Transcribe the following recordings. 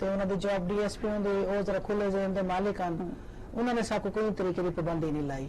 ਤੇ ਉਹਨਾਂ ਦੀ job DSP ਹੁੰਦੀ, ਉਹ ਜ਼ਰਾ ਖੁੱਲੇ ਜਿਹੇ ਦੇ ਮਾਲਿਕ ਹਨ। ਉਹਨਾਂ ਨੇ ਸਾਕੋ ਕੋਈ ਤਰੀਕੇ ਦੀ ਪਾਬੰਦੀ ਨਹੀਂ ਲਾਈ।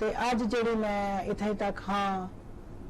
ਤੇ ਅੱਜ ਜਿਹੜੀ ਮੈਂ ਇੱਥੇ ਤੱਕ ਹਾਂ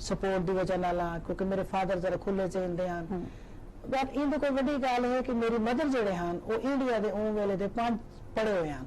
ਸਪੋਰਟ ਦੀ ਵਜ੍ਹਾ ਨਾਲ ਹਾਂ, ਕਿਉਂਕਿ ਮੇਰੇ ਫਾਦਰ ਜ਼ਰਾ ਖੁੱਲੇ ਜਿਹੇ ਹੁੰਦੇ ਹਨ। ਬਟ ਇਹਦੇ ਕੋਈ ਵੱਡੀ ਗੱਲ ਹੈ ਕਿ ਮੇਰੀ ਮਦਰ ਜਿਹੜੇ ਹਨ ਉਹ ਇੰਡੀਆ ਦੇ ਉਹ ਵੇਲੇ ਦੇ 5 ਪੜ੍ਹੇ ਹੋਏ ਹਨ।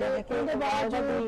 ਉਹਦੇ ਬਾਅਦ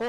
وہ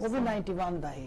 ਉਹ ਵੀ 91 ਦਾ ਹੈ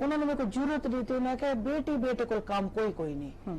ਉਹਨਾਂ ਨੇ ਮੈਨੂੰ ਜ਼ਰੂਰਤ ਦਿੱਤੀ ਮੈਂ ਕਿਹਾ ਬੇਟੇ ਕੋਲ ਕੰਮ ਕੋਈ ਨਹੀਂ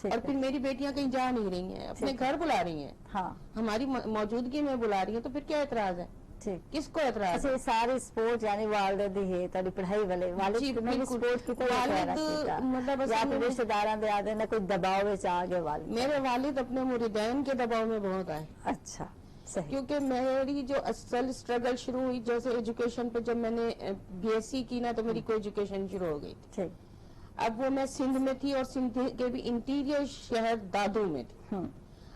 ٹھیک اور ہے۔ پھر میری بیٹیاں کہیں جا نہیں رہی ہیں، اپنے ٹھیک ہے۔ گھر بلا رہی ہیں، ہاں ہماری موجودگی میں بلا رہی ہیں، تو پھر کیا اعتراض ہے؟ ٹھیک۔ کس کو اعتراض اچھا ہے؟ یہ ساری سپورٹ یعنی والدہ دی ہے تاری پڑھائی والے والد جی، نے بھی بالکل۔ سپورٹ کی تو والد مطلب یا اصل پھر میں رشتہ داراں دے آدھے نہ کوئی دباؤ وچ آ گئے والد؟ میرے والد اپنے مریدین کے دباؤ میں بہت آئے، اچھا صحیح۔ کیونکہ میری جو اصل اسٹرگل شروع ہوئی جیسے ایجوکیشن پہ، جب میں نے بی ایس سی کی نا تو میری کوئی ایجوکیشن شروع ہو گئی تھی۔ ٹھیک۔ اب وہ میں سندھ میں تھی اور سندھ کے بھی انٹیریئر شہر دادو میں تھی۔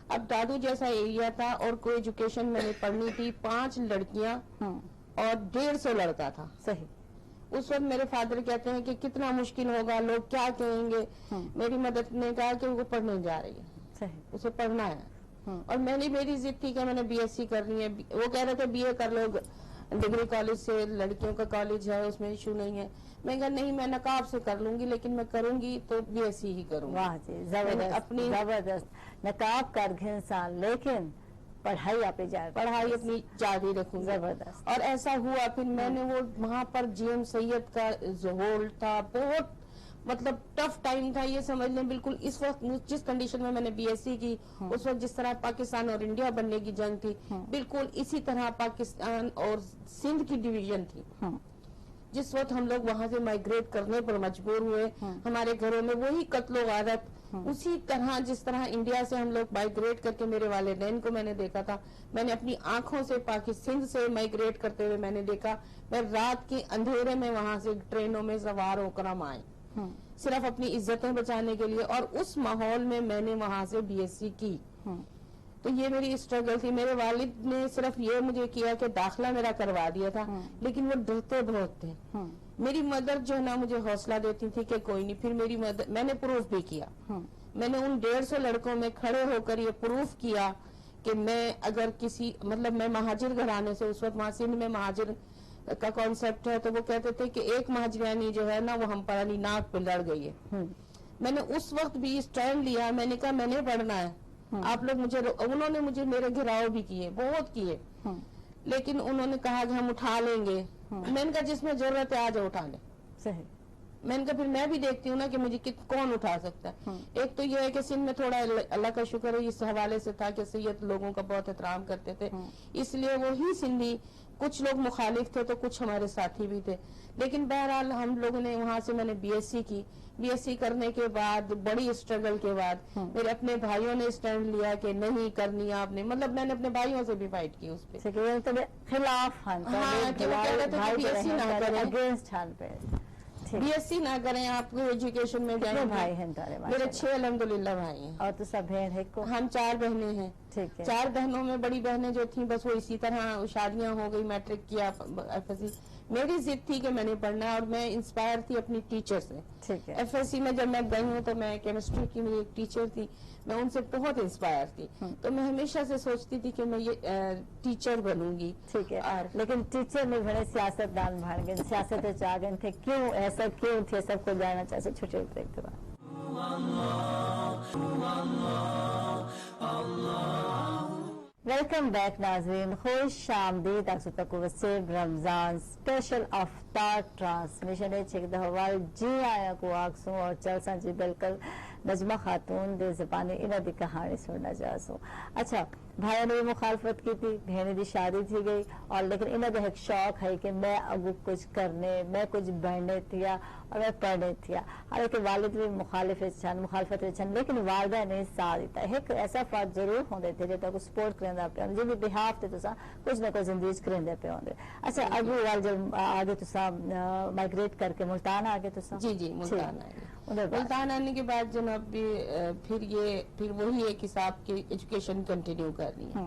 اب دادو جیسا ایریا تھا اور کوئی ایجوکیشن میں نے پڑھنی تھی، 5 لڑکیاں اور 150 لڑکا تھا۔ صحیح۔ اس وقت میرے فادر کہتے ہیں کہ کتنا مشکل ہوگا، لوگ کیا کہیں گے۔ میری مدد نے کہا کہ وہ پڑھنے جا رہی ہے، صحیح۔ اسے پڑھنا ہے، اور میری ضد تھی کہ میں نے بی ایس سی کرنی ہے۔ وہ کہہ رہے تھے بی اے کر لو، ڈگری کالج سے، لڑکیوں کا کالج ہے، اس میں ایشو نہیں ہے۔ میں کہا نہیں، میں نقاب سے کر لوں گی، لیکن میں کروں گی تو بی ایس سی ہی کروں گی۔ واہ جی زبردست زبردست، نقاب کر انسان لیکن پڑھائی آپ جائے، پڑھائی اپنی جاری رکھوں گی۔ زبردست۔ اور ایسا ہوا، پھر میں نے وہ وہاں پر جی ایم سید کا ظہور تھا، بہت مطلب ٹف ٹائم تھا، یہ سمجھ لیں بالکل اس وقت جس کنڈیشن میں نے بی ایس سی کی، اس وقت جس طرح پاکستان اور انڈیا بننے کی جنگ تھی، بالکل اسی طرح پاکستان اور سندھ کی ڈویژن تھی۔ جس وقت ہم لوگ وہاں سے مائگریٹ کرنے پر مجبور ہوئے، ہمارے گھروں میں وہی قتل و غارت، اسی طرح جس طرح انڈیا سے ہم لوگ مائگریٹ کر کے، میرے والدین کو میں نے دیکھا تھا، میں نے اپنی آنکھوں سے سندھ سے مائگریٹ کرتے ہوئے میں نے دیکھا، میں رات کے اندھیرے میں وہاں سے ٹرینوں میں سوار ہو کر ہم آئے، صرف اپنی عزتیں بچانے کے لیے، اور اس ماحول میں میں نے وہاں سے بی ایس سی کی۔ تو یہ میری اسٹرگل تھی۔ میرے والد نے صرف یہ مجھے کیا کہ داخلہ میرا کروا دیا تھا، لیکن وہ ڈرتے بہت تھے۔ میری مدر جو ہے نا مجھے حوصلہ دیتی تھی کہ کوئی نہیں، پھر میری مدر، میں نے پروف بھی کیا، میں نے ان 150 لڑکوں میں کھڑے ہو کر یہ پروف کیا کہ میں اگر کسی مطلب میں مہاجر گھرانے سے، اس وقت وہاں سندھ میں مہاجر کا کانسیپٹ ہے، تو وہ کہتے تھے کہ ایک مہاجرانی جو ہے نا وہ ہم پر علی ناک پہ لڑ گئی ہے۔ میں نے اس وقت بھی اسٹینڈ لیا، میں نے کہا میں نے پڑھنا ہے، آپ لوگ مجھے، انہوں نے مجھے میرے گھراؤ بھی کیے، بہت کیے، لیکن انہوں نے کہا کہ ہم اٹھا لیں گے۔ میں نے کہا جس میں ضرورت ہے آج اٹھا لیں۔ صحیح۔ میں نے کہا پھر میں بھی دیکھتی ہوں نا کہ مجھے کون اٹھا سکتا ہے۔ ایک تو یہ ہے کہ سندھ میں تھوڑا اللہ کا شکر ہے اس حوالے سے تھا کہ سید لوگوں کا بہت احترام کرتے تھے، اس لیے وہی سندھی، کچھ لوگ مخالف تھے تو کچھ ہمارے ساتھی بھی تھے، لیکن بہرحال ہم لوگوں نے وہاں سے، میں نے بی ایس سی کی۔ بی ایس سی کرنے کے بعد بڑی اسٹرگل کے بعد میرے اپنے بھائیوں نے اسٹینڈ لیا کہ نہیں کرنی آپ نے، مطلب میں نے اپنے بھائیوں سے بھی فائٹ کی اس پہ، خلاف ہاں، کہ وہ کہہ رہے تھے کہ بی ایس سی نہ کریں، اگینسٹ ہن پہ بی ایس سی نہ کریں، آپ کو ایجوکیشن میں جائیں۔ بھائی ہیں تارے؟ میرے 6 الحمدللہ بھائی ہیں، اور تو سب بہن ہے کو؟ ہم 4 بہنیں ہیں۔ ٹھیک ہے۔ 4 بہنوں میں بڑی بہنیں جو تھیں بس وہ اسی طرح شادیاں ہو گئی، میٹرک کیا، ایف ایس سی۔ میری ضد تھی کہ میں نے پڑھنا ہے، اور میں انسپائر تھی اپنی ٹیچر سے۔ ٹھیک ہے۔ ایف ایس سی میں جب میں گئی ہوں تو میں کیمسٹری کی میری ایک ٹیچر تھی، میں ان سے بہت انسپائر تھی، تو میں ہمیشہ سے سوچتی تھی کہ میں یہ ٹیچر بنوں گی۔ ٹھیک ہے، لیکن ٹیچر میں بڑے سیاست دان بن گئے، سیاست چاگن تھے، کیوں ایسا کیوں تھے؟ سب کو جاننا چاہتے، چھوٹے بریک کے بعد۔ ویلکم بیک ناظرین، خوش آمدید آپ سب تک وسیب رمضان اسپیشل افطار ٹرانسمیشن ہے چھک دہوال جی آیا کو آکسوں اور چلساں جی بالکل نجمہ خاتون دے زبانی انہ دی کہانی سننا جاسوں۔ اچھا بھائی نے بھی مخالفت کی تھی، بہنیں دی شادی تھی گئی، اور لیکن انہ دے ایک شوق ہے کہ میں اگو کچھ کرنے، میں کچھ بڑھنے تھیا اور میں پڑھنے تھیا، حالانکہ والد بھی مخالفت چھن، لیکن والدہ نے ساتھ دیتا ہے۔ ایک ایسا فرد ضرور ہوندے تھے جب تک سپورٹ کرندہ پہ ہوندے، جو بھی بہاف تھے تو کچھ نہ کچھ زندگی کرندے پہ ہوندے۔ اچھا اگو وال جب آگے تو مائگریٹ کر کے ملتان آگے تو جی جی ملتان آگے، ملتان آنے کے بعد جناب پھر وہی ایک حساب کی ایجوکیشن کنٹینیو کرنی ہے۔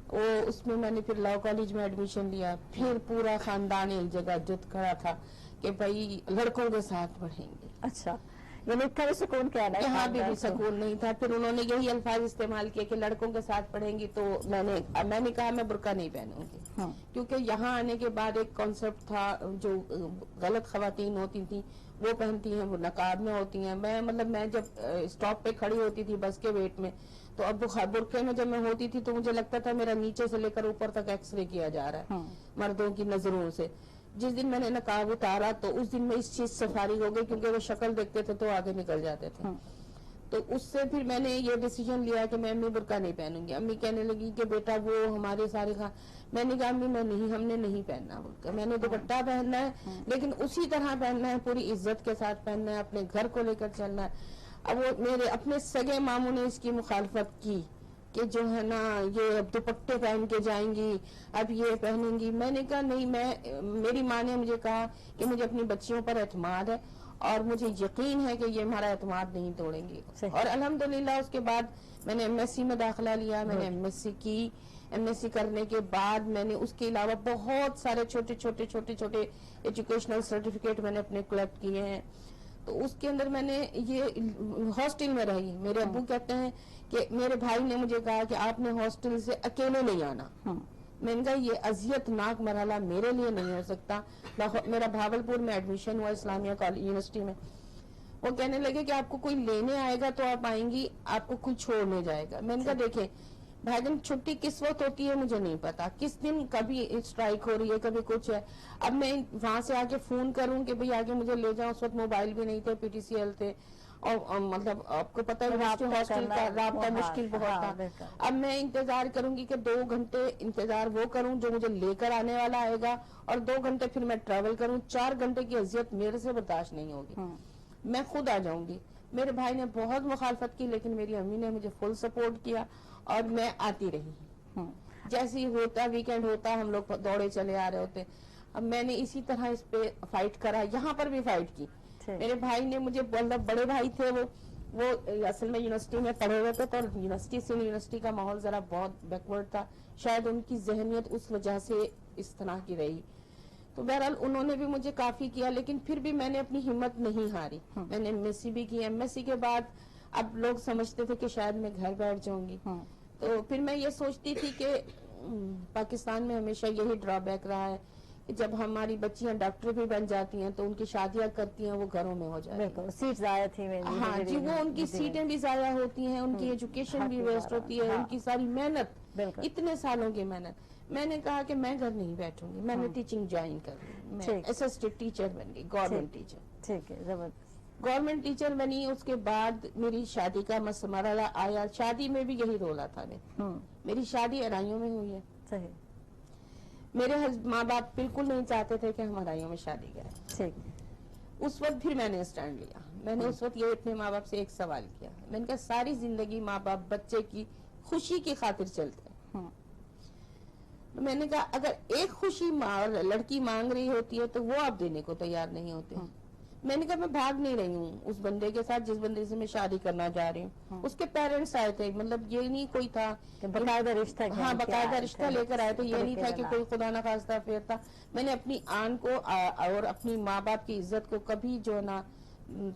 وہ اس میں نے پھر لاء کالج میں ایڈمیشن لیا، پھر پورا خاندان ایک جگہ جت کھڑا تھا کہ بھائی لڑکوں کے ساتھ پڑھیں گے۔ اچھا یعنی تھا سکون کیا ہے؟ یہاں بھی سکون نہیں تھا۔ پھر انہوں نے یہی الفاظ استعمال کیے کہ لڑکوں کے ساتھ پڑھیں گی، تو میں نے کہا میں برقع نہیں پہنوں گی، کیونکہ یہاں آنے کے بعد ایک کانسیپٹ تھا، جو غلط خواتین ہوتی تھیں وہ پہنتی ہیں، وہ نقاب میں ہوتی ہیں۔ میں جب اسٹاپ پہ کھڑی ہوتی تھی بس کے ویٹ میں، تو اب برقعے میں جب میں ہوتی تھی تو مجھے لگتا تھا میرا نیچے سے لے کر اوپر تک ایکس رے کیا جا رہا ہے مردوں کی نظروں سے۔ جس دن میں نے نقاب اتارا تو اس دن میں اس چیز سے فارغ ہو گئی، کیونکہ وہ شکل دیکھتے تھے تو آگے نکل جاتے تھے۔ تو اس سے پھر میں نے یہ ڈیسیجن لیا کہ میں امی برقع نہیں پہنوں گی. امی کہنے لگی کہ بیٹا وہ ہمارے سارے میں نے کہا امی میں نہیں, ہم نے نہیں پہننا برقع, میں نے دوپٹہ پہننا ہے لیکن اسی طرح پہننا ہے, پوری عزت کے ساتھ پہننا ہے, اپنے گھر کو لے کر چلنا ہے. اب وہ میرے اپنے سگے ماموں نے اس کی مخالفت کی کہ جو ہے نا یہ اب دوپٹے پہن کے جائیں گی, اب یہ پہنیں گی. میں نے کہا نہیں, میری ماں نے مجھے کہا کہ مجھے اپنی بچیوں پر اعتماد ہے اور مجھے یقین ہے کہ یہ ہمارا اعتماد نہیں توڑیں گی. اور الحمدللہ اس کے بعد میں نے MSc میں داخلہ لیا, میں نے MSc کی. MSc کرنے کے بعد میں نے اس کے علاوہ بہت سارے چھوٹے ایجوکیشنل سرٹیفکیٹ میں نے اپنے کلیکٹ کیے ہیں. تو اس کے اندر میں نے یہ ہاسٹل میں رہی. میرے ابو کہتے ہیں کہ میرے بھائی نے مجھے کہا کہ آپ نے ہاسٹل سے اکیلے نہیں آنا. میں نے کہا یہ اذیت ناک مرحلہ میرے لیے نہیں ہو سکتا. میرا بھاولپور میں ایڈمیشن ہوا اسلامیہ یونیورسٹی میں. وہ کہنے لگے کہ آپ کو کوئی لینے آئے گا تو آپ آئیں گی, آپ کو کوئی چھوڑنے جائے گا. میں نے کہا دیکھیں بھائی جان چھٹی کس وقت ہوتی ہے مجھے نہیں پتا, کس دن کبھی اسٹرائک ہو رہی ہے کبھی کچھ ہے. اب میں وہاں سے آگے فون کروں کہ بھئی آگے مجھے لے جاؤں, اس وقت موبائل بھی نہیں تھے, PTCL تھے, اور مطلب آپ کو پتہ ہے ہاسٹل کا رابطہ مشکل بہت تھا. اب میں انتظار کروں گی کہ 2 گھنٹے انتظار وہ کروں جو مجھے لے کر آنے والا آئے گا, اور 2 گھنٹے پھر میں ٹریول کروں. 4 گھنٹے کی اذیت میرے سے برداشت نہیں ہوگی, میں خود آ جاؤں گی. میرے بھائی نے بہت مخالفت کی لیکن میری امی نے مجھے فل سپورٹ کیا اور میں آتی رہی. جیسے ہی ہوتا ویکینڈ ہوتا ہم لوگ دوڑے چلے آ رہے ہوتے. اب میں نے اسی طرح اس پہ فائٹ کرا, یہاں پر بھی فائٹ کی. میرے بھائی نے مجھے, مطلب بڑے بھائی تھے وہ اصل میں یونیورسٹی میں پڑھے ہوئے تھے, تو یونیورسٹی کا ماحول ذرا بہت بیکورڈ تھا, شاید ان کی ذہنیت اس وجہ سے اس طرح کی رہی. تو بہرحال انہوں نے بھی مجھے کافی کیا لیکن پھر بھی میں نے اپنی ہمت نہیں ہاری. میں نے MSc بھی کی. MSc کے بعد اب لوگ سمجھتے تھے کہ شاید میں گھر بیٹھ جاؤں گی, تو پھر میں یہ سوچتی تھی کہ پاکستان میں ہمیشہ یہی ڈرا بیک رہا ہے کہ جب ہماری بچیاں ڈاکٹر بھی بن جاتی ہیں تو ان کی شادیاں کرتی ہیں وہ گھروں میں ہو جاتی ہیں. سیٹ ضائع تھی. ہاں جی, وہ ان کی سیٹیں بھی ضائع ہوتی ہیں, ان کی ایجوکیشن بھی ویسٹ ہوتی ہے, ان کی ساری محنت, اتنے سالوں کی محنت. میں نے کہا کہ میں گھر نہیں بیٹھوں گی, میں نے ٹیچنگ جوائن کر لی. میں اسسٹنٹ ٹیچر بن گئی, گورنمنٹ ٹیچر. ٹھیک ہے, زبردست. گورنمنٹ ٹیچر بنی. اس کے بعد میری شادی کا مرحلہ آیا. شادی میں بھی یہی رولا تھا. میری شادی ارائیوں میں ہوئی ہے. صحیح. میرے ماں باپ بالکل نہیں چاہتے تھے کہ ہم ارائیوں میں شادی کریں. ٹھیک. اس وقت پھر میں نے اسٹینڈ لیا. میں نے اس وقت یہ اپنے ماں باپ سے ایک سوال کیا. میں نے کہا ساری زندگی ماں باپ بچے کی خوشی کی خاطر چلتے ہیں. میں نے کہا اگر ایک خوشی لڑکی مانگ رہی ہوتی ہے تو وہ آپ دینے کو تیار نہیں ہوتے. میں نے کہا میں بھاگ نہیں رہی ہوں اس بندے کے ساتھ جس بندے سے میں شادی کرنا جا رہی ہوں. اس کے پیرنٹس آئے تھے, مطلب یہ نہیں کوئی تھا باقاعدہ رشتہ. ہاں باقاعدہ رشتہ لے کر آئے تھے, یہ نہیں تھا کہ کوئی خدا نہ خواستہ افیئر تھا. میں نے اپنی آن کو اور اپنی ماں باپ کی عزت کو کبھی جو نا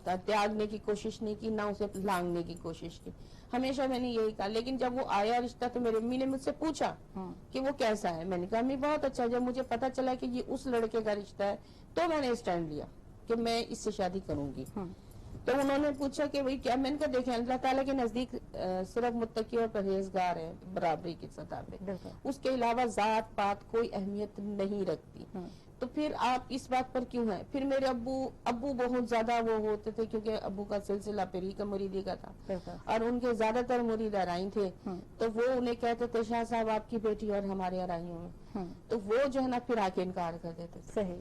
تیاگنے کی کوشش نہیں کی, نہ اسے لانگنے کی کوشش کی. ہمیشہ میں نے یہی کہا. لیکن جب وہ آیا رشتہ تو میری امی نے مجھ سے پوچھا کہ وہ کیسا ہے. میں نے کہا امی بہت اچھا. جب مجھے پتا چلا کہ یہ اس لڑکے کا رشتہ ہے تو میں نے اسٹینڈ لیا کہ میں اس سے شادی کروں گی. تو انہوں نے پوچھا کہ بھئی کیا. میں نے کہا دیکھیں اللہ تعالیٰ کے نزدیک صرف متقی اور پرہیزگار ہے برابری کی سطح پہ, اس کے علاوہ ذات پات کوئی اہمیت نہیں رکھتی. تو پھر آپ اس بات پر کیوں ہیں. پھر میرے ابو بہت زیادہ وہ ہوتے تھے کیونکہ ابو کا سلسلہ پیری کا مریدی کا تھا اور ان کے زیادہ تر مرید ارائیں تھے. تو وہ انہیں کہتے تھے شاہ صاحب آپ کی بیٹی اور ہمارے ارائیوں میں, تو وہ جو ہے نا پھر آ کے انکار کر دیتے تھے. صحیح.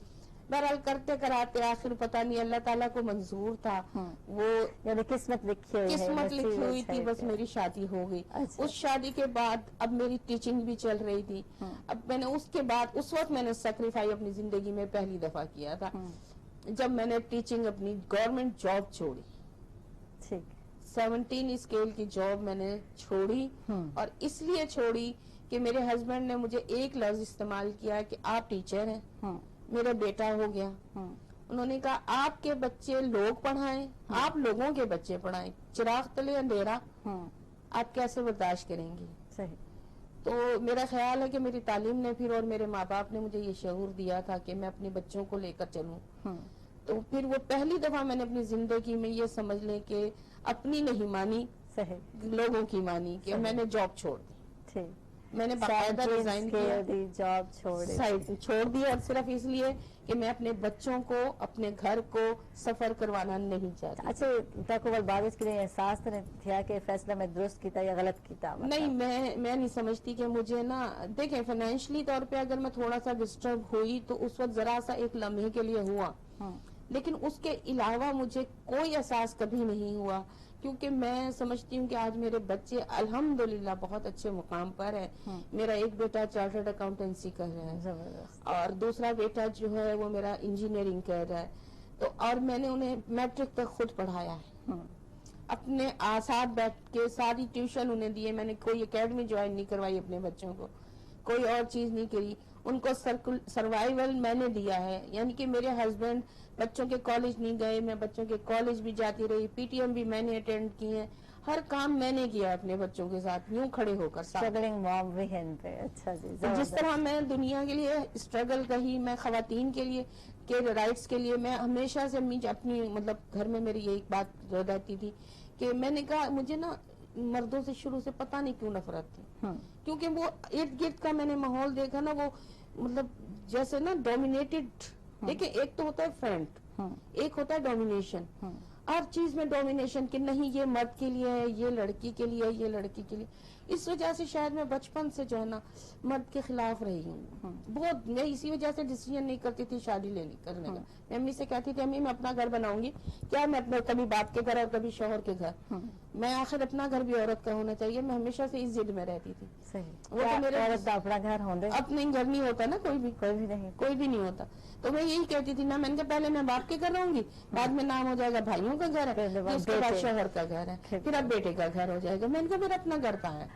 بہرحال کرتے کراتے آخر پتہ نہیں اللہ تعالیٰ کو منظور تھا, وہ یعنی قسمت لکھی ہوئی تھی, بس میری شادی ہو گئی. اس شادی کے بعد اب میری ٹیچنگ بھی چل رہی تھی. اب میں نے اس کے بعد اس وقت میں نے سیکریفائی اپنی زندگی میں پہلی دفعہ کیا تھا جب میں نے ٹیچنگ اپنی گورنمنٹ جاب چھوڑی. 17 اسکیل کی جاب میں نے چھوڑی, اور اس لیے چھوڑی کہ میرے ہسبینڈ نے مجھے ایک لفظ استعمال کیا کہ آپ ٹیچر ہیں, میرا بیٹا ہو گیا. انہوں نے کہا آپ کے بچے لوگ پڑھائیں, آپ لوگوں کے بچے پڑھائیں, چراغ تلے اندھیرا آپ کیسے برداشت کریں گی. صحیح. تو میرا خیال ہے کہ میری تعلیم نے پھر اور میرے ماں باپ نے مجھے یہ شعور دیا تھا کہ میں اپنے بچوں کو لے کر چلوں. تو پھر وہ پہلی دفعہ میں نے اپنی زندگی میں یہ سمجھ لیں کہ اپنی نہیں مانی, صحیح, لوگوں کی مانی, کہ میں نے جاب چھوڑ دی. میں نے باقاعدہ ریزائن کیا, جاب چھوڑ دی, اور صرف اس لیے کہ میں اپنے بچوں کو اپنے گھر کو سفر کروانا نہیں چاہتی. اچھا تقوبل بعد کے لیے احساس تو نہیں تھا کہ فیصلہ میں درست کیتا یا غلط کیتا؟ نہیں, میں نہیں سمجھتی کہ مجھے نا, دیکھیں فائنینشلی طور پہ اگر میں تھوڑا سا ڈسٹرب ہوئی تو اس وقت ذرا سا ایک لمحے کے لیے ہوا, لیکن اس کے علاوہ مجھے کوئی احساس کبھی نہیں ہوا, کیونکہ میں سمجھتی ہوں کہ آج میرے بچے الحمدللہ بہت اچھے مقام پر ہے. میرا ایک بیٹا چارٹرڈ اکاؤنٹنسی کر رہا ہے اور دوسرا بیٹا جو ہے وہ میرا انجینئرنگ کر رہا ہے. تو اور میں نے انہیں میٹرک تک خود پڑھایا ہے, اپنے ساتھ بیٹھ کے ساری ٹیوشن انہیں دیے, میں نے کوئی اکیڈمی جوائن نہیں کروائی اپنے بچوں کو, کوئی اور چیز نہیں کری, ان کو سروائیول میں نے دیا ہے. یعنی کہ میرے ہسبینڈ بچوں کے کالج نہیں گئے, میں بچوں کے کالج بھی جاتی رہی, پی ٹی ایم بھی میں نے اٹینڈ کی ہیں, ہر کام میں نے کیا اپنے بچوں کے ساتھ یوں کھڑے ہو کر. اچھا جی, جس طرح میں دنیا کے لیے اسٹرگل کہی, میں خواتین کے لیے کے رائٹس کے لیے میں ہمیشہ سے اپنی مطلب گھر میں میری یہی بات رہتی تھی کہ میں نے کہا مجھے نا مردوں سے شروع سے پتہ نہیں کیوں نفرت تھی, کیونکہ وہ ارد گرد کا میں نے ماحول دیکھا نا, وہ مطلب جیسے نا ڈومینیٹڈ. دیکھیں ایک تو ہوتا ہے فرینڈ, ایک ہوتا ہے ڈومینیشن, ہر چیز میں ڈومینیشن کہ نہیں یہ مرد کے لیے ہے, یہ لڑکی کے لیے, یہ لڑکی کے لیے. اس وجہ سے شاید میں بچپن سے جو ہے نا مرد کے خلاف رہی ہوں بہت. میں اسی وجہ سے ڈیسیژن نہیں کرتی تھی شادی کرنے کا. میں امی سے کہتی تھی امی میں اپنا گھر بناؤں گی, کیا میں اپنے کبھی باپ کے گھر اور کبھی شوہر کے گھر, میں آخر اپنا گھر بھی عورت کا ہونا چاہیے. میں ہمیشہ سے اس ضد میں رہتی تھی. وہ تو میرے اپنا گھر ہوندے, اپنے گھر نہیں ہوتا نا, کوئی بھی نہیں ہوتا. تو میں یہی کہتی تھی نا, میں نے کہا پہلے میں باپ کے گھر رہوں گی, بعد میں نام ہو جائے گا بھائیوں کا گھر ہے, اس کے بعد شوہر کا گھر ہے, پھر اب بیٹے کا گھر ہو جائے گا. میں نے کہا میرا اپنا گھر کہاں ہے.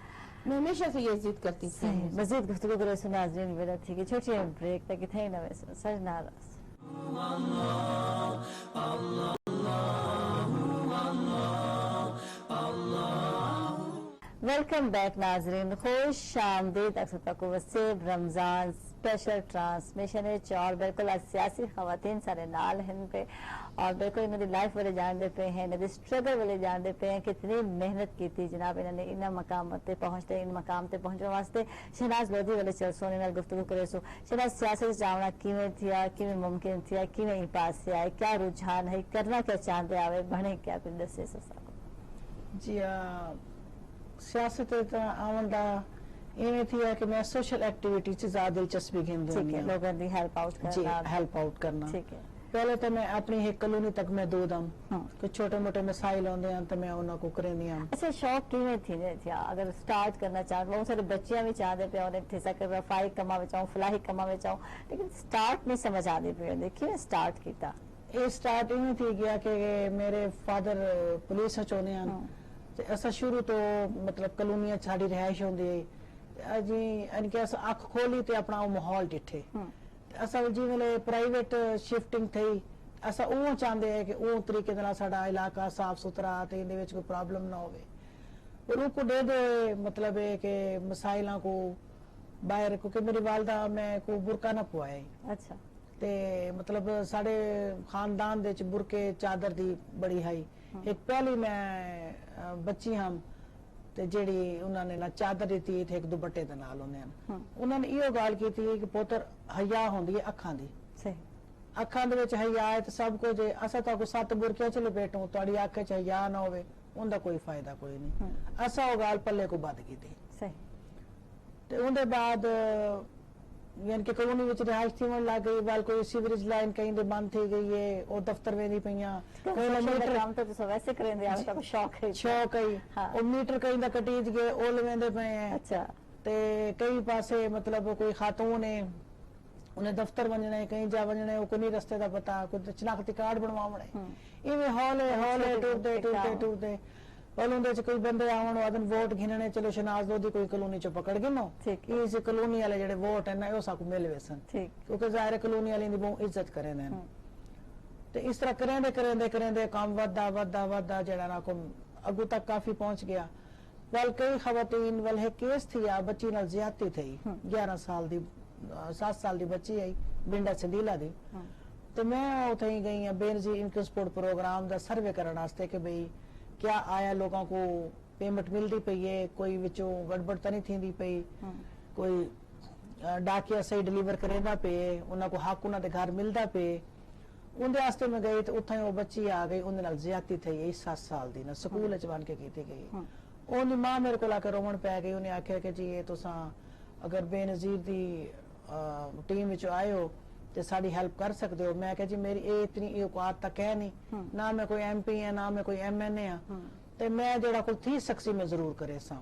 میں ہمیشہ سے یہ ضد کرتی تھی. مزید گفتگو کرو سو ناظرین ویلا تھی کہ چھوٹی بریک تک تھے نہ ویسے سجنا راس. ویلکم بیک ناظرین, خوش آمدید. اکثر تک وسیب رمضان اسپیشل ٹرانسمیشن ہے اور بالکل سیاسی خواتین سارے نال ہیں پہ, اور بالکل انہوں نے لائف والے جانتے پہ ہیں, انہوں نے اسٹرگل والے جانتے پہ ہیں, کتنی محنت کی تھی جناب انہوں نے ان مقام تے پہنچتے, ان مقام تے پہنچنے واسطے. شہناز لودھی والے چل سونے نال گفتگو کرے سو. شہناز سیاست جانا کیویں تھیا, کیویں ممکن تھیا, کیویں ہی پاس سے آئے, کیا رجحان ہے, کرنا کیا چاہتے آوے, بنے کیا پھر دسے سسا کو. جی سیاست آمن دا ایویں تھی کہ میں سوشل ایکٹیویٹی سے زیادہ دلچسپی گھندی ہوں, لوگوں دی ہیلپ آؤٹ کرنا. جی ہیلپ آؤٹ کرنا. ٹھیک ہے. پہلے تو میں اپنی ایک کالونی تک میں دو دم کچھ چھوٹے موٹے مسائل ہوندے ہیں تو میں انہاں کو کرنی ہوں. اچھا شوق کیویں تھی نے تھیا اگر سٹارٹ کرنا چاہتے, بہت سارے بچیاں بھی چاہتے پہ اور تھیسا کر رفائی کما بچاؤں فلاحی کما بچاؤں, لیکن سٹارٹ نہیں سمجھ آدھی پہ. دیکھیے سٹارٹ کیتا, یہ سٹارٹ ایویں تھی گیا کہ میرے فادر پولیس چونے ہیں, ایسا شروع تو مطلب کالونیاں چھاڑی رہائش ہوندی جی, ان کے اکھ کھولی تے اپنا ماحول ڈٹھے. ایسا جی ویلے پرائیویٹ شفٹنگ تھی, ایسا اوہ چاہتے ہیں کہ اوہ طریقے دے نال ساڈا علاقہ صاف ستھرا تے اندے وچ کوئی پرابلم نہ ہوئے. روح کو دے دے مطلب ہے کہ مسائلاں کو باہر, کیونکہ میری والدہ میں کو برقع نہ پوائے. اچھا تے مطلب ساڑے خاندان دے برقے چادر دی بڑی ہائی. ایک پہلی میں بچی ہم تے جیڑی انہوں نے نہ چادر دیتی تھی ایک دوپٹے دے نال انہوں نے یہ گال کی تھی کہ پوتر حیا ہوندی ہے اکھاں دی. صحیح اکھاں دے وچ حیا ہے تے سب کچھ اسا تا کو 7 برقیاں چ لپیٹوں تہاڈی اکھ وچ حیا نہ ہوے اوندا کوئی فائدہ کوئی نہیں. اسا او گال پلے کو بد کی تھی. صحیح. تے اون دے بعد یعنی کہ کالونی وچ رہائش تھی من لگ گئی, وال کوئی سیوریج لائن کہیں دے بند تھی گئی ہے, او دفتر ویندی پیاں, کوئی میٹر کام تو تسا ویسے کریں دے آپ کو شوق ہے. شوق ہے, او میٹر کہیں دا کٹیج گئے او لویندے پے ہیں. اچھا تے کئی پاسے مطلب کوئی خاتون ہے انہیں دفتر ونجنا ہے, کہیں جا ونجنا ہے, او کوئی رستے دا پتہ, کوئی شناختی کارڈ بنواونا ہے. ایویں ہولے ٹردے کالونی وچ کوئی بندے آون ودن ووٹ گھننے, چلو شہناز لودھی کوئی کالونی چ پکڑ گنو, اس کالونی والے جڑے ووٹ ہیں نا او ساکو مل ویسن, کیونکہ ظاہر کالونی والے دی بہت عزت کرے نے. تے اس طرح کریندے کام ودا جڑا نا کو اگو تک کافی پہنچ گیا. ول کئی خواتین ول ہے کیس تھی بچی نال زیادتی تھی, 11 سال دی 7 سال دی بچی ہے بنڈا سندیلا دی. تو میں اتھے گئی ہوں بے نظیر income support programme the survey کرنے واسطے کہ بھئی کیا آیا لوگوں کو پیمنٹ ملتی پئی ہے, کوئی وچوں گڑبڑ تو نہیں تھیندی پئی. ਕੋਈ ਡਾਕਿਆ ਸਹੀ ਡਿਲੀਵਰ ਕਰੇਂਦਾ ਪਏ ਉਹਨਾਂ ਕੋ ਹੱਕ ਉਹਨਾਂ ਦੇ ਘਰ ਮਿਲਦਾ ਪਏ ਉਹਦੇ ਵਾਸਤੇ ਮੈਂ ਗਈ ਤੇ ਉੱਥੇ ਉਹ ਬੱਚੀ ਆ ਗਈ ਉਹਦੇ ਨਾਲ ਜ਼ਿਆਦਤੀ થઈ 7 ਸਾਲ ਦੀ ਨਾ ਸਕੂਲ ਚ ਬਣ ਕੇ ਕੀਤੀ ਗਈ ਉਹਦੀ ਮਾਂ ਮੇਰੇ ਕੋਲ ਆ ਕੇ ਰੋਣ ਪੈ ਗਈ ਉਹਨੇ ਆਖਿਆ ਕਿ ਜੀ ਇਹ ਤੁਸੀਂ ਅਗਰ ਬੇਨਜ਼ੀਰ ਦੀ ਟੀਮ ਵਿੱਚ ਆਏ ਹੋ ਤੇ ਸਾਡੀ ਹੈਲਪ ਕਰ ਸਕਦੇ ਹੋ ਮੈਂ ਕਿਹਾ ਜੀ ਮੇਰੀ ਇਹ ਇਤਨੀ ਔਕਾਤ ਤੱਕ ਹੈ ਨਹੀਂ ਨਾ ਮੈਂ ਕੋਈ MP ਹੈ ਨਾ ਮੈਂ ਕੋਈ MNA ਆ ਤੇ ਮੈਂ ਜਿਹੜਾ ਕੋਈ ਥੀ ਸਕਸੀ ਮੈਂ ਜ਼ਰੂਰ ਕਰੇ ਸਾਂ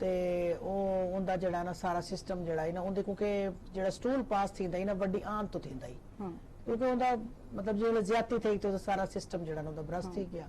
ਤੇ ਉਹ ਉਹਦਾ ਜਿਹੜਾ ਨਾ ਸਾਰਾ ਸਿਸਟਮ ਜਿਹੜਾ ਹੈ ਨਾ ਉਹਦੇ ਕਿਉਂਕਿ ਜਿਹੜਾ ਸਟੂਲ ਪਾਸ ਥੀਂਦਾ ਨਾ ਵੱਡੀ ਆਂਤ ਤੋਂ ਥੀਂਦਾ ਕਿਉਂਕਿ ਉਹਦਾ ਮਤਲਬ ਜਿਹੜਾ ਜ਼ਿਆਦਤੀ થઈ ਤੇ ਸਾਰਾ ਸਿਸਟਮ ਜਿਹੜਾ ਨਾ ਉਹਦਾ ਬਰਸ ਥੀ ਗਿਆ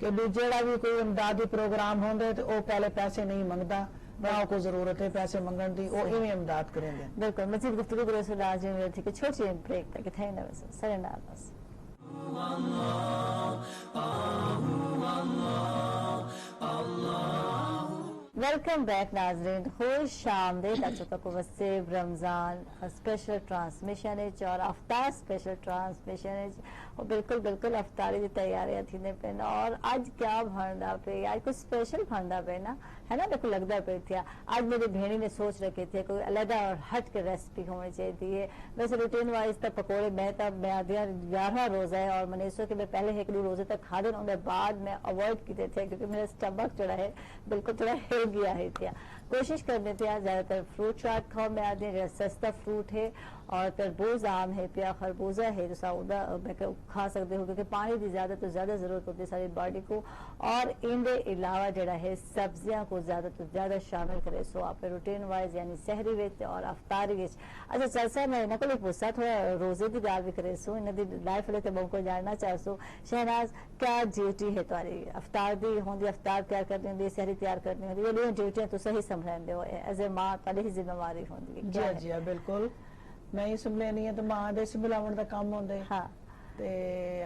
کہ بھی جیڑا بھی کوئی امدادی پروگرام ہوندے تو وہ پہلے پیسے نہیں منگتا نہ کو ضرورت ہے پیسے منگن دی وہ ایویں امداد کریں گے. بالکل مزید گفتگو کے رسول آج میں تھی کہ چھوٹی بریک تک تھے نہ بس سرنڈا بس. ویلکم بیک ناظرین, خوش آمدید تک وسیب رمضان اسپیشل ٹرانسمیشن اور افطار اسپیشل ٹرانسمیشن بالکل بالکل افطاری کی تیاریاں تھی نے پہنا اور آج کیا بھرنا پہ آج کچھ اسپیشل بھرنا پہ نا ہے نا دیکھو لگتا پہ تھا آج میری بہنی نے سوچ رکھے تھے کوئی علیحدہ اور ہٹ کے ریسپی ہونی چاہیے. ویسے روٹین وائز تب پکوڑے میں تب میں آدھیا 11 روزہ ہے اور میں نے سو کہ میں پہلے ایک دو روزے تک کھا دینا انہیں بعد میں اوائڈ کیتے تھے کیونکہ میرا اسٹمک جو ہے بالکل تھوڑا ہل گیا ہے تھا. کوشش کرنے تھے زیادہ تر فروٹ چاٹ کھاؤ میں آدھے جو سستا فروٹ ہے اور تربوز آم ہے پیا خربوزہ ہے جو سعودہ میں کھا سکتے ہو کیونکہ پانی کی زیادہ تو زیادہ ضرورت ہوتی ہے ساری باڈی کو اور ان دے علاوہ جڑا ہے سبزیاں کو زیادہ تو زیادہ شامل کرے سو آپ روٹین وائز یعنی سحری وچ اور افطاری وچ. اچھا چل سا میں انہوں کو پوچھا تھوڑا روزے کی گال بھی کرے سو انہوں دی لائف لے تو بہت کو جاننا چاہ سو شہناز کیا ڈیوٹی ہے تاری افطار دی ہوندی افطار تیار کرنی ہوندی سحری تیار کرنی ہوندی یہ لیے ڈیوٹیاں تو صحیح سمجھیں ہو ایز اے ماں تاری ہی ذمہ واری ہوندی جی جی بالکل میں ہی سنبھلنی ہے تو ماں دے سنبھلاون دا کام ہوندے ہاں تے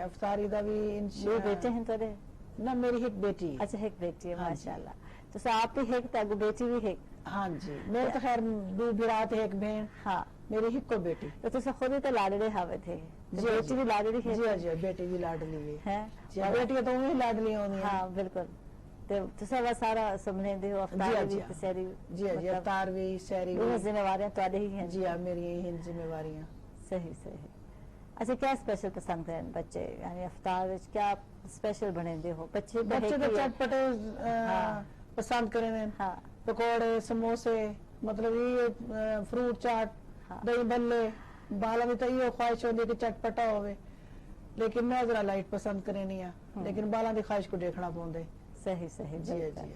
افطاری دا بھی دو بیٹے ہیں تھوڑے نہ میری ایک بیٹی. اچھا ایک بیٹی ہے ماشاءاللہ تو آپ بھی ایک تاگو بیٹی بھی ایک. ہاں جی میرے تو خیر دو برات ایک بہن ہاں میری ایک کو بیٹی. تو تسا خود ہی تو لاڈلے ہوئے تھے بیٹی بھی لاڈلی ہے. جی جی بیٹی بھی لاڈلی ہے بیٹی تو وہی لاڈلی ہوندی ہیں. ہاں بالکل تسا وہ سارا سمجھیں دے ہو افطار بھی سحری جی جی افطار بھی سحری بھی ذمہ واریاں تو ہی ہیں. جی میری یہی ذمہ واریاں. صحیح صحیح. اچھا کیا اسپیشل پسند کریں بچے یعنی افطار وچ کیا اسپیشل بنے دے ہو بچے تو چٹپٹے پسند کریں ہاں پکوڑے سموسے مطلب یہ فروٹ چاٹ دہی بھلے بالا بھی تو یہ خواہش ہوتی کہ چٹپٹا ہوئے لیکن میں ذرا لائٹ پسند کریں نہیں لیکن بالا دی خواہش کو دیکھنا پوندے. صحیح صحیح جی جی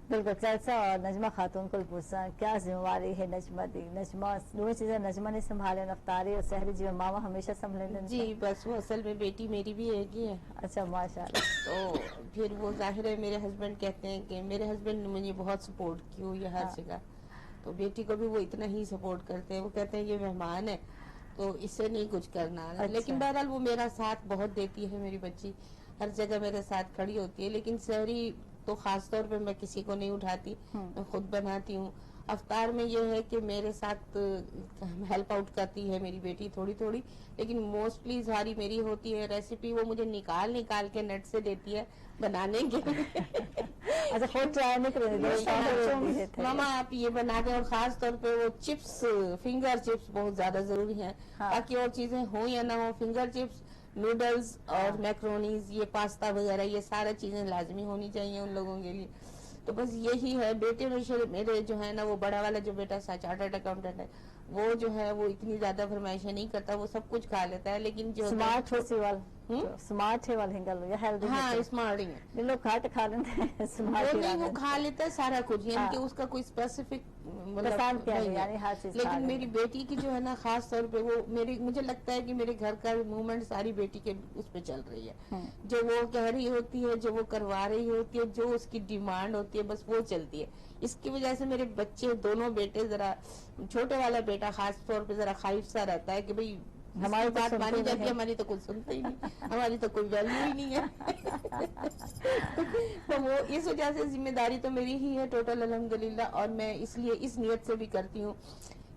بالکل. چلسا اور نجمہ خاتون کو پوچھا کیا ذمہ واری ہے نجمہ دی نجمہ دو چیزیں نجمہ نے سنبھالے افطاری اور سحری جی ماما ہمیشہ سنبھالے. جی بس وہ اصل میں بیٹی میری بھی ایک ہی ہے. اچھا ماشاءاللہ. تو پھر وہ ظاہر ہے میرے ہسبینڈ کہتے ہیں کہ میرے ہسبینڈ نے مجھے بہت سپورٹ کی ہوئی ہے ہر جگہ تو بیٹی کو بھی وہ اتنا ہی سپورٹ کرتے ہیں. وہ کہتے ہیں یہ مہمان ہے تو اس سے نہیں کچھ کرنا. لیکن بہرحال وہ میرا ساتھ بہت دیتی ہے میری بچی ہر جگہ میرے ساتھ کھڑی ہوتی ہے. لیکن سحری تو خاص طور پہ میں کسی کو نہیں اٹھاتی میں خود بناتی ہوں. افطار میں یہ ہے کہ میرے ساتھ ہیلپ آؤٹ کرتی ہے میری بیٹی تھوڑی تھوڑی لیکن موسٹلی ساری میری ہوتی ہے. ریسیپی وہ مجھے نکال کے نیٹ سے دیتی ہے بنانے کے لیے. اچھا خود ٹرائی نہیں کریں ماما آپ یہ بنا دیں. اور خاص طور پہ وہ چپس فنگر چپس بہت زیادہ ضروری ہیں باقی اور چیزیں ہوں یا نہ ہوں. فنگر چپس نوڈلز اور میکرونیز یہ پاستا وغیرہ یہ سارا چیزیں لازمی ہونی چاہیے ان لوگوں کے لیے. تو بس یہی ہے. بیٹے میرے جو ہے نا وہ بڑا والا جو بیٹا چارٹرڈ اکاؤنٹنٹ ہے وہ جو ہے وہ اتنی زیادہ فرمائشیں نہیں کرتا. وہ سب کچھ کھا لیتا ہے لیکن جو سمارٹ ہے ہاں اسمارٹ ہی ہے لوگ کھاٹ کھا لیتے ہیں وہ کھا لیتا ہے سارا کچھ یعنی کہ اس کا کوئی اسپیسیفک لیکن میری بیٹی کی جو ہے نا خاص طور پہ وہ مجھے لگتا ہے کہ میرے گھر کا موومنٹ ساری بیٹی کے اس پہ چل رہی ہے. جو وہ کہہ رہی ہوتی ہے جو وہ کروا رہی ہوتی ہے جو اس کی ڈیمانڈ ہوتی ہے بس وہ چلتی ہے. اس کی وجہ سے میرے بچے دونوں بیٹے ذرا چھوٹے والا بیٹا خاص طور پہ ذرا خائف سا رہتا ہے کہ بھئی ہماری بات مانی جاتی ہے ہماری تو کچھ سنتا ہی نہیں ہماری تو کوئی ویلیو ہی نہیں ہے. تو وہ اس وجہ سے ذمہ داری تو میری ہی ہے ٹوٹل الحمدللہ. اور میں اس لیے اس نیت سے بھی کرتی ہوں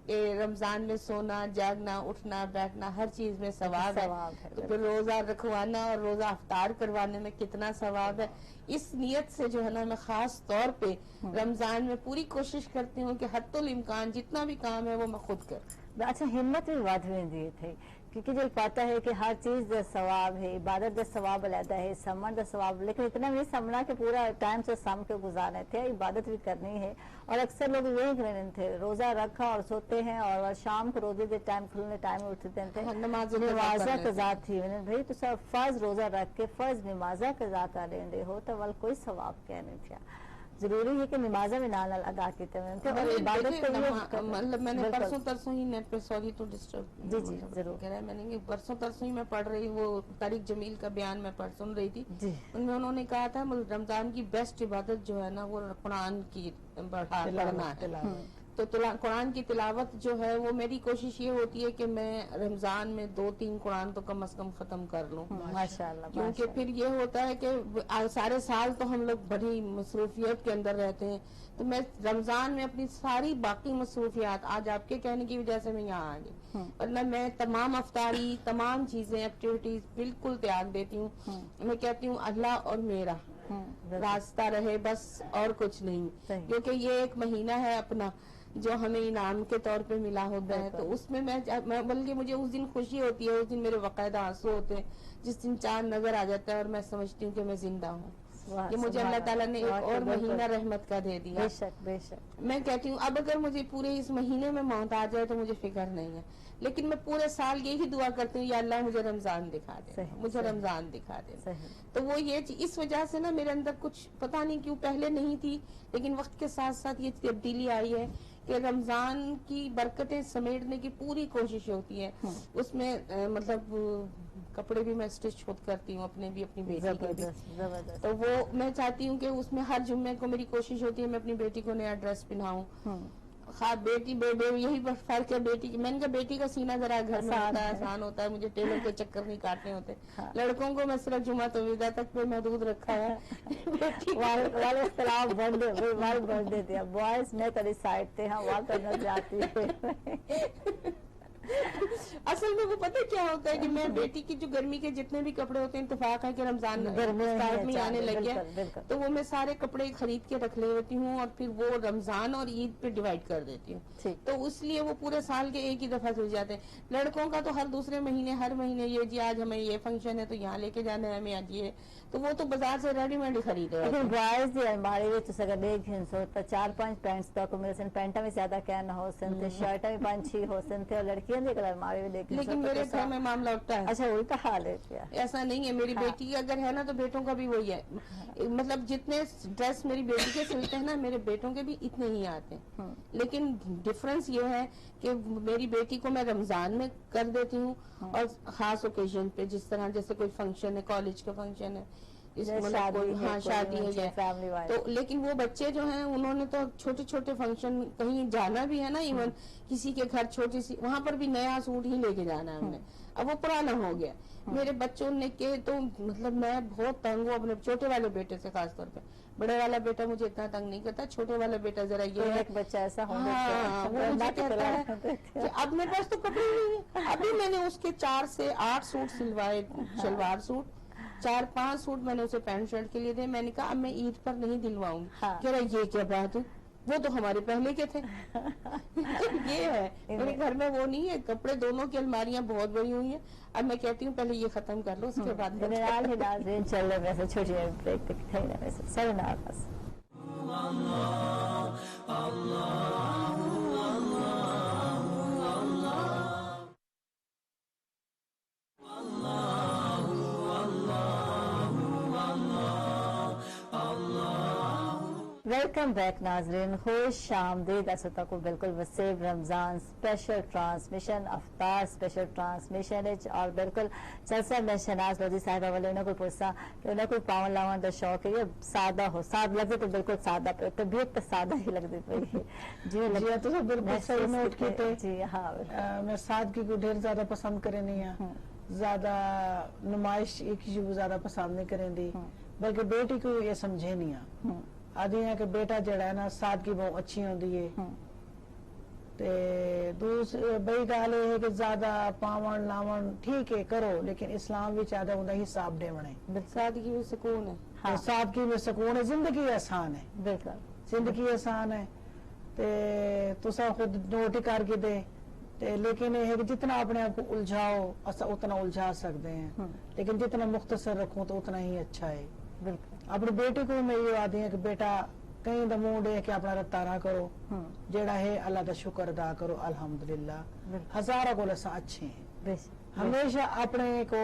کہ رمضان میں سونا جاگنا اٹھنا بیٹھنا ہر چیز میں ثواب ہے. تو پھر روزہ رکھوانا اور روزہ افطار کروانے میں کتنا ثواب ہے. اس نیت سے جو ہے نا میں خاص طور پہ رمضان میں پوری کوشش کرتی ہوں کہ حتی الامکان جتنا بھی کام ہے وہ میں خود کروں. اچھا ہمت بھی بات ہوئی دیے تھے کیونکہ جو پاتا ہے کہ ہر چیز دا ثواب ہے عبادت دا ثواب علیحدہ ہے سمن دا ثواب لیکن اتنا بھی سمنا کہ پورا ٹائم سے سم کے گزارنے تھے عبادت بھی کرنی ہے. اور اکثر لوگ یہی کرنے تھے روزہ رکھا اور سوتے ہیں اور شام کو روزے دے ٹائم کھلنے ٹائم اٹھتے تھے نمازہ قضا تھی بھائی تو سب فرض روزہ رکھ کے فرض نمازہ قضا کر رہے ہو تو ول کوئی ثواب کیا نہیں تھا. ضروری ہے کہ نمازیں میں نال ادا کیتے ہیں اور عبادت کو مطلب میں نے پرسوں ترسوں ہی نیٹ پہ سوری تو ڈسٹرب جی جی ضرور کہہ رہا ہے میں نے پرسوں ترسوں ہی میں پڑھ رہی وہ طارق جمیل کا بیان میں پڑھ سن رہی تھی جی ان میں انہوں نے کہا تھا رمضان کی بیسٹ عبادت جو ہے نا وہ قرآن کی پڑھنا ہے تو قرآن کی تلاوت جو ہے وہ میری کوشش یہ ہوتی ہے کہ میں رمضان میں 2-3 قرآن تو کم از کم ختم کر لوں ماشاءاللہ کیونکہ پھر یہ ہوتا ہے کہ سارے سال تو ہم لوگ بڑی مصروفیت کے اندر رہتے ہیں تو میں رمضان میں اپنی ساری باقی مصروفیات آج آپ کے کہنے کی وجہ سے میں یہاں آ گئی ورنہ میں تمام افطاری تمام چیزیں ایکٹیویٹیز بالکل تیاگ دیتی ہوں میں کہتی ہوں اللہ اور میرا راستہ رہے بس اور کچھ نہیں کیونکہ یہ ایک مہینہ ہے اپنا جو ہمیں انعام کے طور پہ ملا ہوتا ہے تو اس میں بلکہ مجھے اس دن خوشی ہوتی ہے اس دن میرے باقاعدہ آنسو ہوتے ہیں جس دن چاند نظر آ جاتا ہے اور میں سمجھتی ہوں کہ میں زندہ ہوں کہ مجھے اللہ تعالیٰ نے ایک اور مہینہ رحمت کا دے دیا بے شک بے شک میں کہتی ہوں اب اگر مجھے پورے اس مہینے میں موت آ جائے تو مجھے فکر نہیں ہے لیکن میں پورے سال یہی دعا کرتی ہوں یا اللہ مجھے رمضان دکھا دے مجھے رمضان دکھا دے تو وہ یہ اس وجہ سے نا میرے اندر کچھ پتہ نہیں کیوں پہلے نہیں تھی لیکن وقت کے ساتھ ساتھ یہ تبدیلی آئی ہے کہ رمضان کی برکتیں سمیٹنے کی پوری کوشش ہوتی ہے اس میں مطلب کپڑے بھی میں سٹچ خود کرتی ہوں اپنے بھی اپنی بیٹی کے بھی تو وہ میں چاہتی ہوں کہ اس میں ہر جمعے کو میری کوشش ہوتی ہے میں اپنی بیٹی کو نیا ڈریس پہناؤں بیٹی یہی فرق ہے بیٹی کی میں نے کہا بیٹی کا سینہ ذرا گھر میں آتا ہے آسان ہوتا ہے مجھے ٹیلر کے چکر نہیں کاٹنے ہوتے لڑکوں کو میں صرف جمعہ تویدہ تک پہ محدود رکھا ہے اختلاف بڑھ دیتے ہیں بوائز میں کبھی سائڈ تھے ہاں وہاں کرنا جاتی ہے اصل میں وہ پتہ کیا ہوتا ہے کہ میں بیٹی کی جو گرمی کے جتنے بھی کپڑے ہوتے ہیں اتفاق ہے کہ رمضان میں آنے لگ گیا تو وہ میں سارے کپڑے خرید کے رکھ لے ہوتی ہوں اور پھر وہ رمضان اور عید پہ ڈیوائڈ کر دیتی ہوں تو اس لیے وہ پورے سال کے ایک ہی دفعہ سل جاتے ہیں لڑکوں کا تو ہر دوسرے مہینے ہر مہینے یہ جی آج ہمیں یہ فنکشن ہے تو یہاں لے کے جانا ہے ہمیں آج یہ تو وہ تو بازار سے ریڈی میڈ خریدے بوائز دی الماری وچ اگر دیکھ ہن سو 4-5 پینٹس تو کو میرے سن پینٹا میں زیادہ کیا نہ ہو سن تے شرٹا میں 5-6 ہو سن تے لڑکیاں دی الماری میں دیکھ لیکن میرے گھر میں معاملہ الٹا ہے اچھا الٹا حال ہے کیا ایسا نہیں ہے میری بیٹی اگر ہے نا تو بیٹوں کا بھی وہی ہے مطلب جتنے ڈریس میری بیٹی کے سلتے ہیں نا میرے بیٹوں کے بھی اتنے ہی آتے ہیں لیکن ڈفرنس یہ ہے کہ میری بیٹی کو میں رمضان میں کر دیتی ہوں اور خاص اوکیزن پہ جس طرح جیسے کوئی فنکشن ہے کالج کا فنکشن ہے شادی ہے تو لیکن وہ بچے جو ہیں انہوں نے تو چھوٹے چھوٹے فنکشن کہیں جانا بھی ہے نا ایون کسی کے گھر چھوٹی سی وہاں پر بھی نیا سوٹ ہی لے کے جانا ہے ہم نے اب وہ پرانا ہو گیا میرے بچوں نے کہ تو مطلب میں بہت تنگ ہوں اپنے چھوٹے والے بیٹے سے خاص طور پہ بڑے والا بیٹا مجھے اتنا تنگ نہیں کرتا چھوٹے والا بیٹا ذرا یہ ایک بچہ ایسا کہ اب میرے پاس تو کپڑے نہیں ہے ابھی میں نے اس کے 4 سے 8 سوٹ سلوائے شلوار سوٹ 4-5 سوٹ میں نے اسے پینٹ شرٹ کے لیے دے میں نے کہا اب میں عید پر نہیں دلواؤں گی کہہ رہا یہ کیا بات ہے وہ تو ہمارے پہلے کے تھے یہ ہے میرے گھر میں وہ نہیں ہے کپڑے دونوں کی الماریاں بہت بڑی ہوئی ہیں اب میں کہتی ہوں پہلے یہ ختم کر لو اس کے بعد چل رہے ویسے چھوٹی بریک ویسے سر ناراض ویلکم بیک ناظرین خوش آمدید استا کو بالکل وسیب رمضان سپیشل ٹرانسمیشن افطار سپیشل ٹرانسمیشن اور بالکل جلسہ میں شہناز لودھی صاحبہ والے انہوں کو پوچھا کہ انہوں کو پاون لاؤن دا شوق ہے یہ سادہ ہو سادہ لگتے تو بالکل سادہ پہ طبیعت تو سادہ ہی لگتی پہ جی تو سب بالکل صحیح نوٹ کیتے جی ہاں میں سادگی کو ڈھیر زیادہ پسند کرے نہیں ہے زیادہ نمائش ایک چیز زیادہ پسند نہیں کریں دی بلکہ بیٹی کو یہ سمجھے نہیں ہے آدھی ہے کہ بیٹا جڑا ہے نا سادگی بہت اچھی ہوندی ہے تے دوسری بڑی گل یہ ہے کہ زیادہ پاون لاون ٹھیک ہے کرو لیکن اسلام بھی چاہتا ہوں حساب دے بنے سادگی میں سکون ہے سادگی میں سکون ہے زندگی آسان ہے بالکل زندگی آسان ہے تے تسا خود نوٹ کر کے دے لیکن یہ ہے کہ جتنا اپنے آپ کو الجھاؤ اتنا الجھا سکتے ہیں لیکن جتنا مختصر رکھوں تو اتنا ہی اچھا ہے بالکل اپنی بیٹی کو میں یہ آتی ہے کہ بیٹا کہیں دا موڈ ہے کہ اپنا رتارا کرو جیڑا ہے اللہ دا شکر ادا کرو الحمدللہ ہزارہ کو لسا اچھے ہیں ہمیشہ اپنے کو